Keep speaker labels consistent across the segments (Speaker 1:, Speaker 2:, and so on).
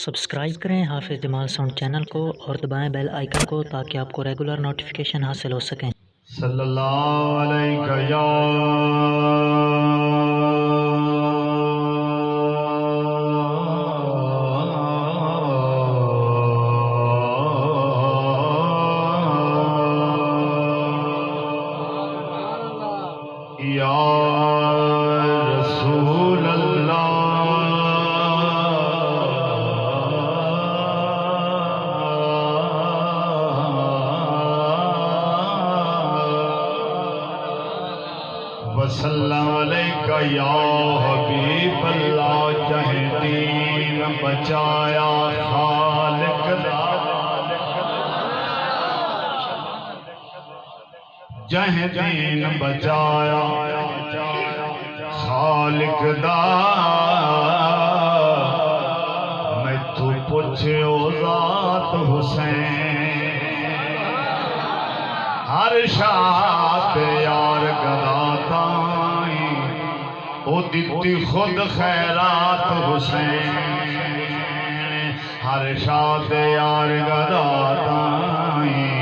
Speaker 1: Subscribe کریں حافظ جمال sound channel کو اور دبائیں بیل آئیکن کو تاکہ آپ کو ریگولر نوٹیفیکیشن حاصل ہو سکیں۔
Speaker 2: صلی اللہ علیہ یا رسول اللہ وسلم علیکہ یا حبیب اللہ، جہ دین بچایا خالق دا، جہ دین بچایا خالق دا، میں تو پوچھو ذات حسین، ہر شاعت یار گدا تائیں او دیتی خود خیرات حسین، ہر شاعت یار گدا تائیں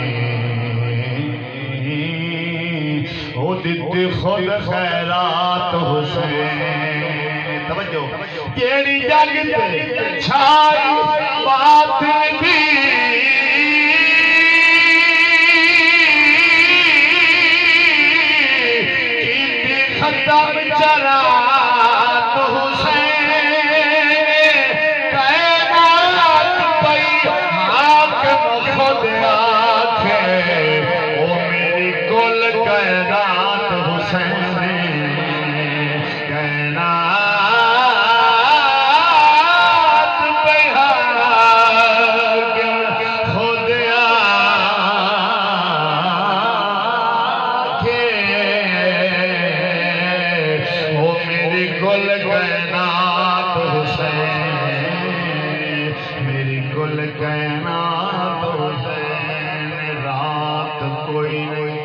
Speaker 2: او دیتی خود خیرات حسین۔ توجہ کیڑی جگ تے چھائی بات دی، ختم چرات حسین، کائنات پئی حاکم خود آکھے، او میری کل کائنات حسین، کائنات پئی حاکم خود گل کائنات حسین، میری گل کائنات حسین، رات کوئی نہیں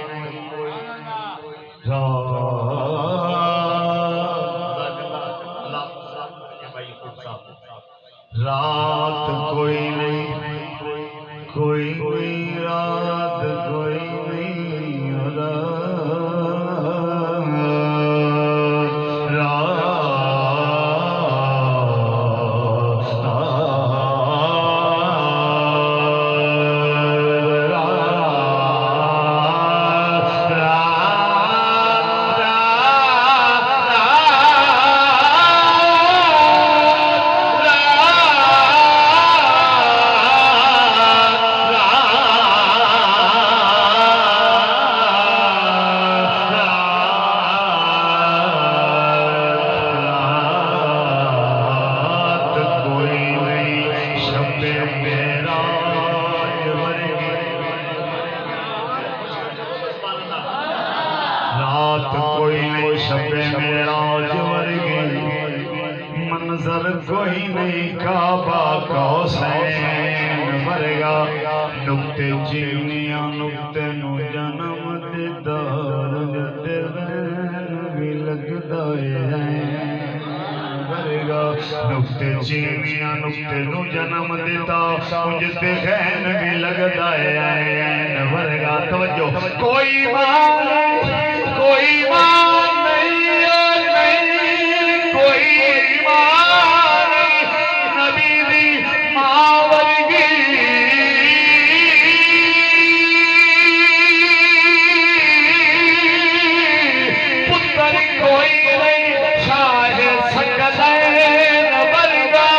Speaker 2: رات کوئی نہیں، کوئی نہیں رات کوئی نہیں، رات کوئی نہیں شب معراج ورگی، منظر کوئی نہیں کعبہ کوثین ورگا، نکتے چینیاں نکتے نو جنم دیتا، جتے بین بھی لگتا ہے ورگا، نکتے چینیاں نکتے نو جنم دیتا، جتے خین بھی لگتا ہے ورگا۔ توجہ کوئی مان کوئی مان نہیں، کوئی مان نبی دی ماں ورگی، پتر کوئی نہیں شاہ سکلین ورگا،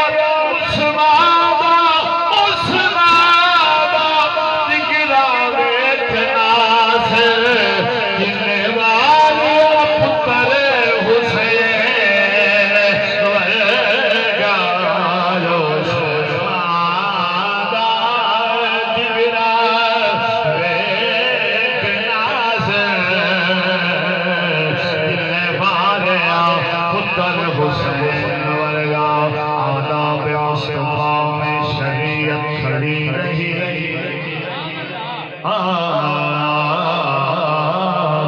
Speaker 2: حسین ورگا، آداب مصطفیٰ میں شریعت کھڑی رہی،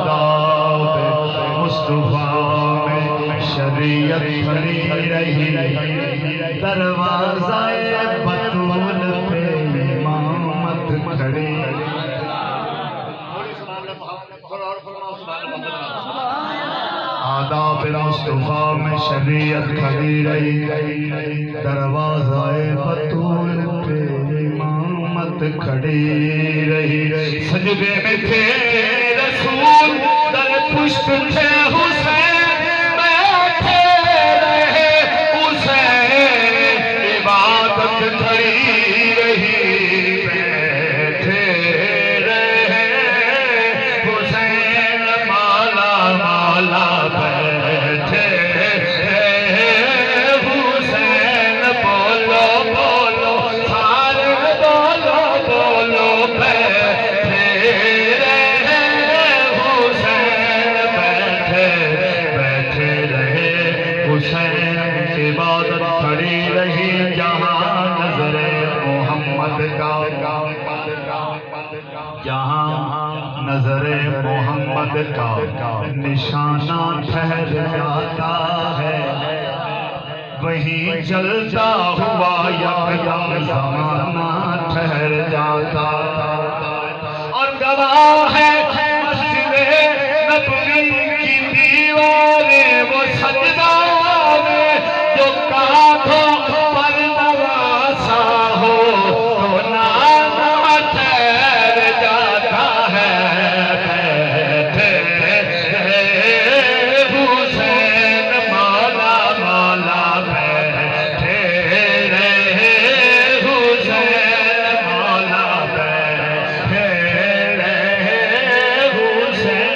Speaker 2: آداب مصطفیٰ میں شریعت کھڑی رہی، دروازہ مصطفیٰ میں شریعت کھڑی رہی، دروازہ بطول پہ امامت کھڑی رہی، سجدے میں تھے رسول در پشت تھے حسین بیٹھے رہے، حسین عبادت کھڑی رہی، بیٹھے رہے حسین مالا مالا بیٹھے رہے حسین، بولو بولو سارے بولو بولو بیٹھے رہے حسین، بیٹھے رہے حسین، عبادت کھڑی رہی جہاں نظر محمد کا، جہاں نظر محمد کا نشانہ ٹھہر جاتا ہے، وہیں جلتا ہوا یکدم زمانہ ٹھہر جاتا، اور گواہ ہے مسجد نبوی کی دیواریں وہ سجدہ میں، جو کانٹوں پر نواسا ہو تو نانا ٹھہر جاتا ہے، بیٹھے حسین مولا مولا بیٹھے رہے حسین مولا بیٹھے رہے حسین،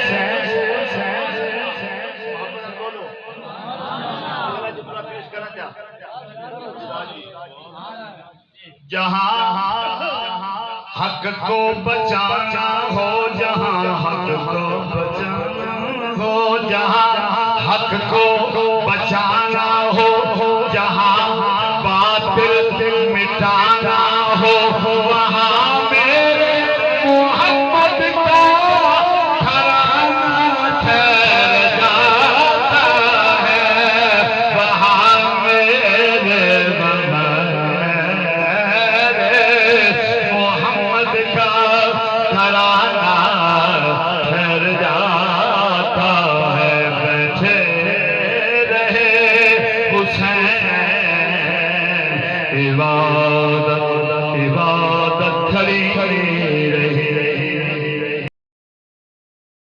Speaker 2: جہاں حق کو بچانا ہو، جہاں حق کو بچانا ہو، جہاں حق کو بچانا ہو،